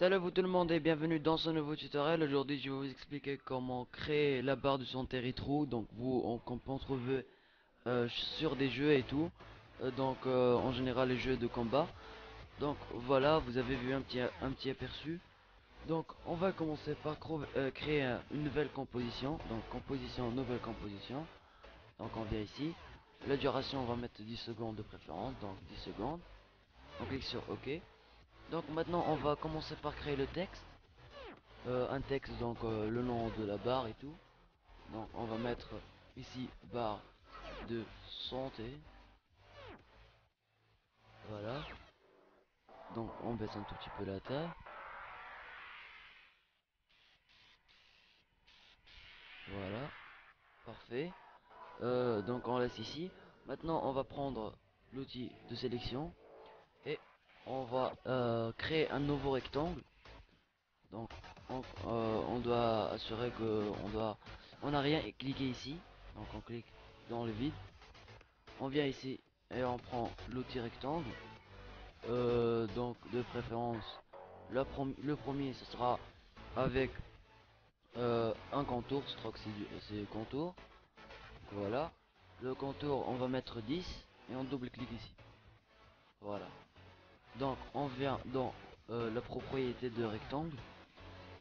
Salut à vous tout le monde et bienvenue dans ce nouveau tutoriel. Aujourd'hui je vais vous expliquer comment créer la barre de santé rétro. Donc qu'on peut en trouver sur des jeux et tout. En général les jeux de combat. Donc voilà, vous avez vu un petit aperçu. Donc on va commencer par créer une nouvelle composition. Donc composition, nouvelle composition. Donc on vient ici. La duration on va mettre 10 secondes de préférence. Donc 10 secondes. On clique sur OK. Donc maintenant on va commencer par créer le texte. Un texte, le nom de la barre et tout. Donc on va mettre ici barre de santé. Voilà. Donc on baisse un tout petit peu la taille. Voilà. Parfait. Donc on laisse ici. Maintenant on va prendre l'outil de sélection et on va créer un nouveau rectangle. Donc on doit assurer que on n'a rien cliqué ici. Donc on clique dans le vide. On vient ici et on prend l'outil rectangle. Donc de préférence, le premier ce sera avec un contour, stroke c'est contour. Voilà. Le contour on va mettre 10 et on double-clique ici. Voilà. Donc on vient dans la propriété de rectangle.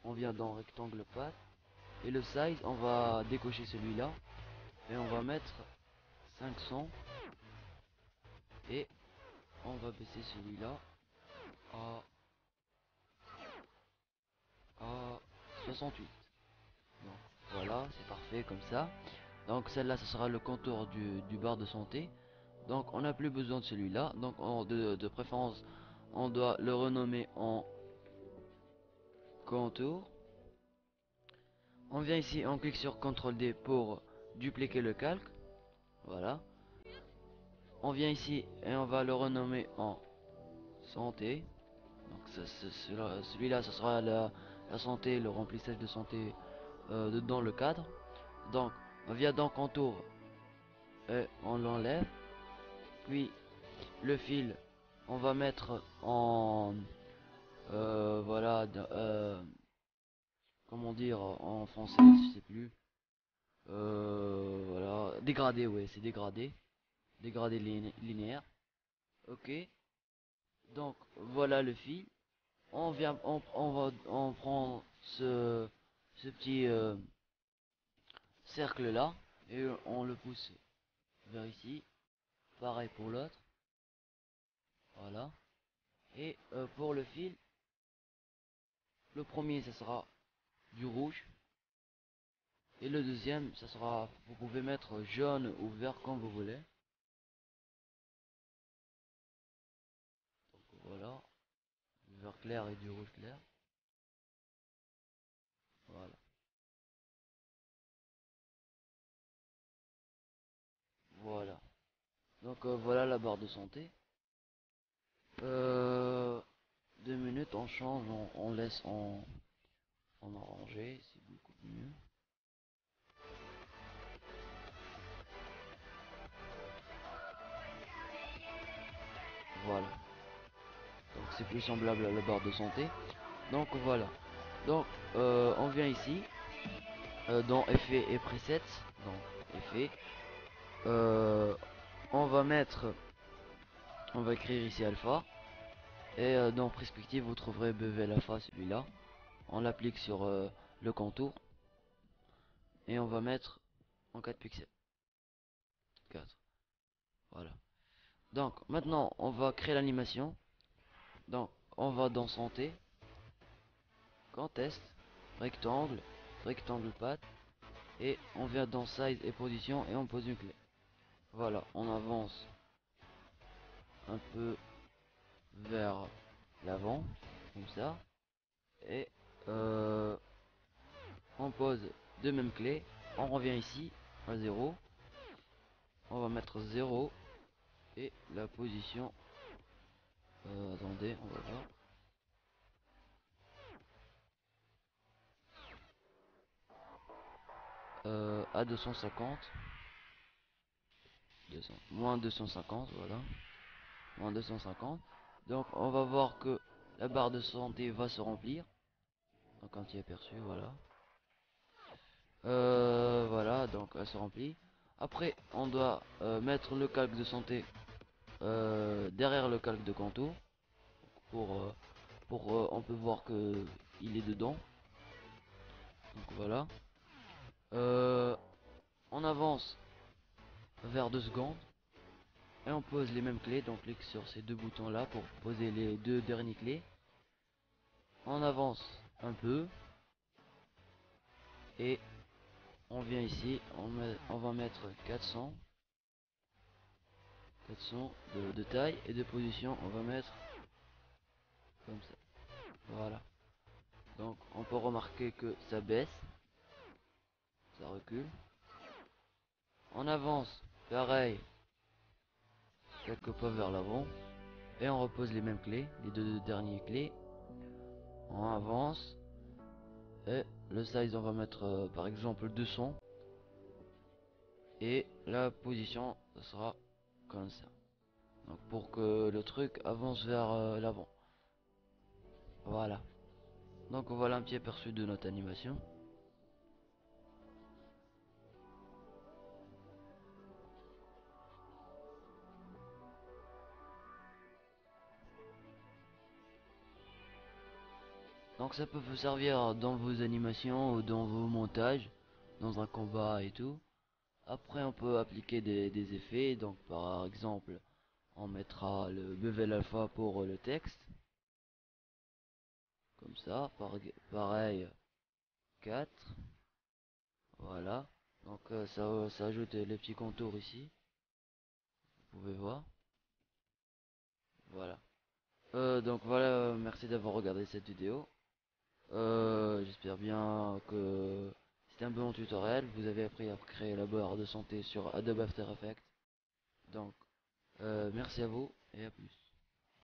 On vient dans rectangle path. Et le size on va décocher celui-là. Et on va mettre 500. Et on va baisser celui-là à, à 68. Donc voilà, c'est parfait comme ça. Donc celle-là, ce sera le contour du bar de santé. Donc on n'a plus besoin de celui-là. Donc de préférence, on doit le renommer en contour. On vient ici, on clique sur CTRL D pour dupliquer le calque. Voilà. On vient ici et on va le renommer en santé. Donc celui-là, ce sera la santé, le remplissage de santé dans le cadre. Donc on vient dans contour et on l'enlève. Puis le fil, on va mettre en voilà, comment dire en français, je sais plus. Voilà, dégradé, ouais, c'est dégradé, dégradé linéaire. Ok, donc voilà le fil. On prend ce petit cercle là et on le pousse vers ici. Pareil pour l'autre. Voilà. Et pour le fil, le premier, ce sera du rouge. Et le deuxième, ça sera, vous pouvez mettre jaune ou vert comme vous voulez. Donc voilà, du vert clair et du rouge clair. Voilà. Voilà. Donc voilà la barre de santé. Euh, 2 minutes, on change, on laisse en orangé, c'est beaucoup mieux. Voilà. Donc c'est plus semblable à la barre de santé. Donc voilà. Donc on vient ici dans effet et presets. Donc effet. Euh, on va mettre, on va écrire ici alpha. Et dans perspective, vous trouverez bevel alpha, celui-là. On l'applique sur le contour. Et on va mettre en 4 pixels. 4. Voilà. Donc maintenant, on va créer l'animation. Donc on va dans santé. Contest. Rectangle. Rectangle path. Et on vient dans size et position et on pose une clé. Voilà, on avance un peu vers l'avant. Comme ça. Et on pose deux mêmes clés. On revient ici à 0. On va mettre 0 et la position. Attendez, on va voir. À 250. 200, moins 250, voilà. Moins 250. Donc on va voir que la barre de santé va se remplir. Donc anti-aperçu, voilà. Voilà, donc elle se remplit. Après, on doit mettre le calque de santé derrière le calque de contour pour, on peut voir que il est dedans. Donc voilà. Euh, on avance vers 2 secondes et on pose les mêmes clés. Donc clique sur ces deux boutons là pour poser les deux dernières clés. On avance un peu et on vient ici. On va mettre 400 de taille et de position. On va mettre comme ça. Voilà. Donc on peut remarquer que ça baisse, ça recule. On avance, pareil, quelques pas vers l'avant. Et on repose les mêmes clés, les deux dernières clés. On avance. Et le size, on va mettre par exemple 200. Et la position, ça sera comme ça. Donc pour que le truc avance vers l'avant. Voilà. Donc voilà un petit aperçu de notre animation. Donc ça peut vous servir dans vos animations ou dans vos montages, dans un combat et tout. Après on peut appliquer des effets, donc par exemple on mettra le bevel alpha pour le texte, comme ça, pareil 4, voilà. Donc ça ajoute les petits contours ici, vous pouvez voir, voilà. Donc voilà, merci d'avoir regardé cette vidéo. J'espère bien que c'était un bon tutoriel. Vous avez appris à créer la barre de santé sur Adobe After Effects. Donc, merci à vous et à plus.